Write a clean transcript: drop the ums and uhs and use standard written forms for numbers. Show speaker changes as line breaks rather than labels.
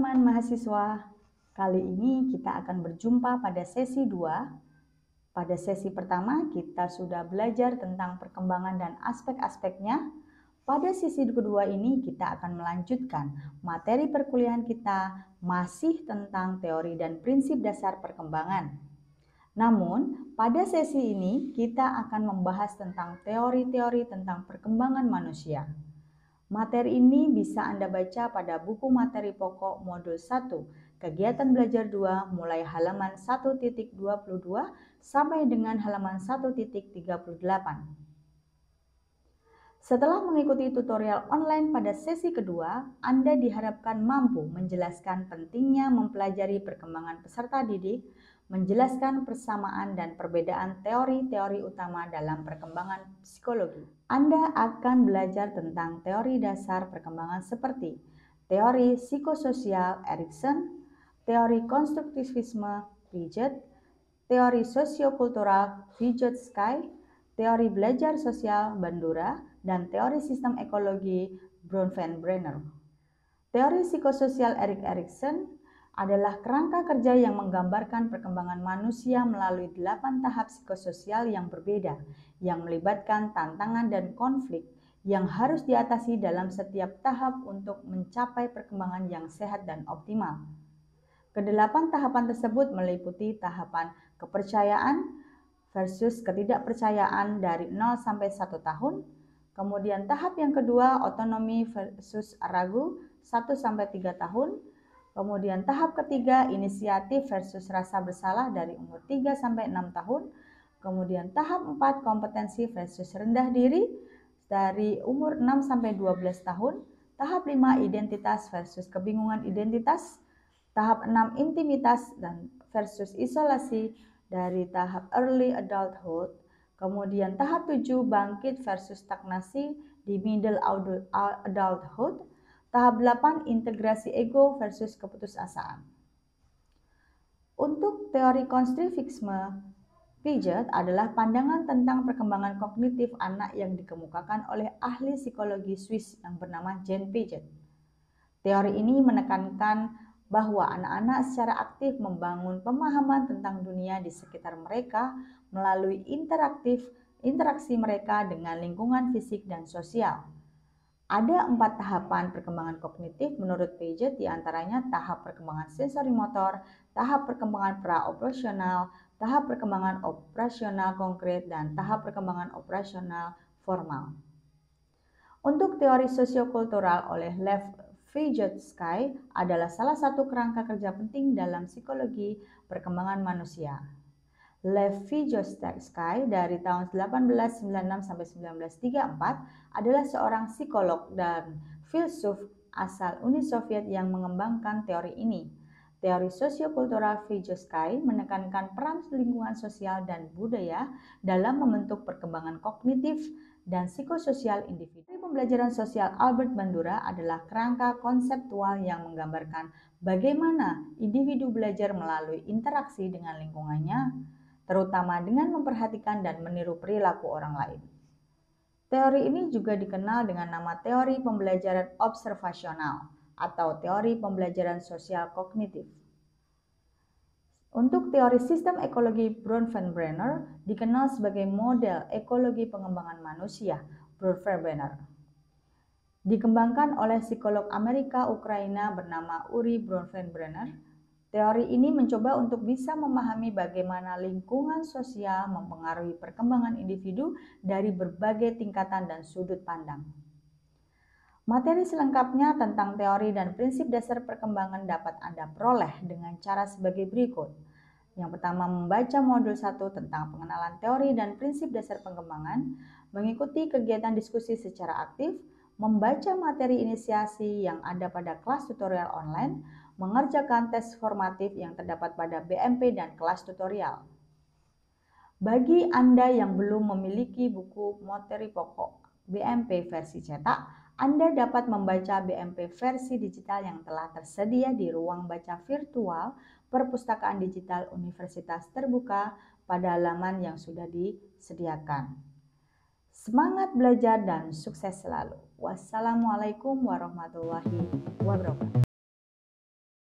teman-teman mahasiswa, kali ini kita akan berjumpa pada sesi 2. Pada sesi pertama kita sudah belajar tentang perkembangan dan aspek-aspeknya. Pada sesi kedua ini kita akan melanjutkan materi perkuliahan kita masih tentang teori dan prinsip dasar perkembangan. Namun, pada sesi ini kita akan membahas tentang teori-teori tentang perkembangan manusia. Materi ini bisa Anda baca pada buku materi pokok modul 1, kegiatan belajar 2 mulai halaman 1.22 sampai dengan halaman 1.38. Setelah mengikuti tutorial online pada sesi kedua, Anda diharapkan mampu menjelaskan pentingnya mempelajari perkembangan peserta didik, menjelaskan persamaan dan perbedaan teori-teori utama dalam perkembangan psikologi. Anda akan belajar tentang teori dasar perkembangan seperti teori psikososial Erikson, teori konstruktivisme Piaget, teori sosiokultural Vygotsky, teori belajar sosial Bandura, dan teori sistem ekologi Bronfenbrenner. Teori psikososial Erik Erikson adalah kerangka kerja yang menggambarkan perkembangan manusia melalui 8 tahap psikososial yang berbeda, yang melibatkan tantangan dan konflik yang harus diatasi dalam setiap tahap untuk mencapai perkembangan yang sehat dan optimal. Kedelapan tahapan tersebut meliputi tahapan kepercayaan versus ketidakpercayaan dari 0 sampai 1 tahun, kemudian tahap yang kedua otonomi versus ragu 1 sampai 3 tahun, kemudian tahap ketiga inisiatif versus rasa bersalah dari umur 3 sampai 6 tahun. Kemudian tahap 4 kompetensi versus rendah diri dari umur 6 sampai 12 tahun. Tahap 5 identitas versus kebingungan identitas. Tahap 6 intimitas dan versus isolasi dari tahap early adulthood. Kemudian tahap 7 bangkit versus stagnasi di middle adulthood. Tahap 8, integrasi ego versus keputusasaan. Untuk teori konstruktivisme Piaget adalah pandangan tentang perkembangan kognitif anak yang dikemukakan oleh ahli psikologi Swiss yang bernama Jean Piaget. Teori ini menekankan bahwa anak-anak secara aktif membangun pemahaman tentang dunia di sekitar mereka melalui interaksi mereka dengan lingkungan fisik dan sosial. Ada 4 tahapan perkembangan kognitif menurut Piaget, diantaranya tahap perkembangan sensori motor, tahap perkembangan pra-operasional, tahap perkembangan operasional konkret, dan tahap perkembangan operasional formal. Untuk teori sosiokultural oleh Lev Vygotsky adalah salah satu kerangka kerja penting dalam psikologi perkembangan manusia. Lev Vygotsky dari tahun 1896 sampai 1934 adalah seorang psikolog dan filsuf asal Uni Soviet yang mengembangkan teori ini. Teori sosiokultural Vygotsky menekankan peran lingkungan sosial dan budaya dalam membentuk perkembangan kognitif dan psikososial individu. Pembelajaran sosial Albert Bandura adalah kerangka konseptual yang menggambarkan bagaimana individu belajar melalui interaksi dengan lingkungannya, terutama dengan memperhatikan dan meniru perilaku orang lain. Teori ini juga dikenal dengan nama teori pembelajaran observasional atau teori pembelajaran sosial kognitif. Untuk teori sistem ekologi Bronfenbrenner dikenal sebagai model ekologi pengembangan manusia Bronfenbrenner. Dikembangkan oleh psikolog Amerika Ukraina bernama Uri Bronfenbrenner. Teori ini mencoba untuk bisa memahami bagaimana lingkungan sosial mempengaruhi perkembangan individu dari berbagai tingkatan dan sudut pandang. Materi selengkapnya tentang teori dan prinsip dasar perkembangan dapat Anda peroleh dengan cara sebagai berikut. Yang pertama, membaca modul 1 tentang pengenalan teori dan prinsip dasar perkembangan, mengikuti kegiatan diskusi secara aktif, membaca materi inisiasi yang ada pada kelas tutorial online, mengerjakan tes formatif yang terdapat pada BMP dan kelas tutorial. Bagi Anda yang belum memiliki buku materi pokok BMP versi cetak, Anda dapat membaca BMP versi digital yang telah tersedia di ruang baca virtual Perpustakaan Digital Universitas Terbuka pada halaman yang sudah disediakan. Semangat belajar dan sukses selalu. Wassalamualaikum warahmatullahi wabarakatuh.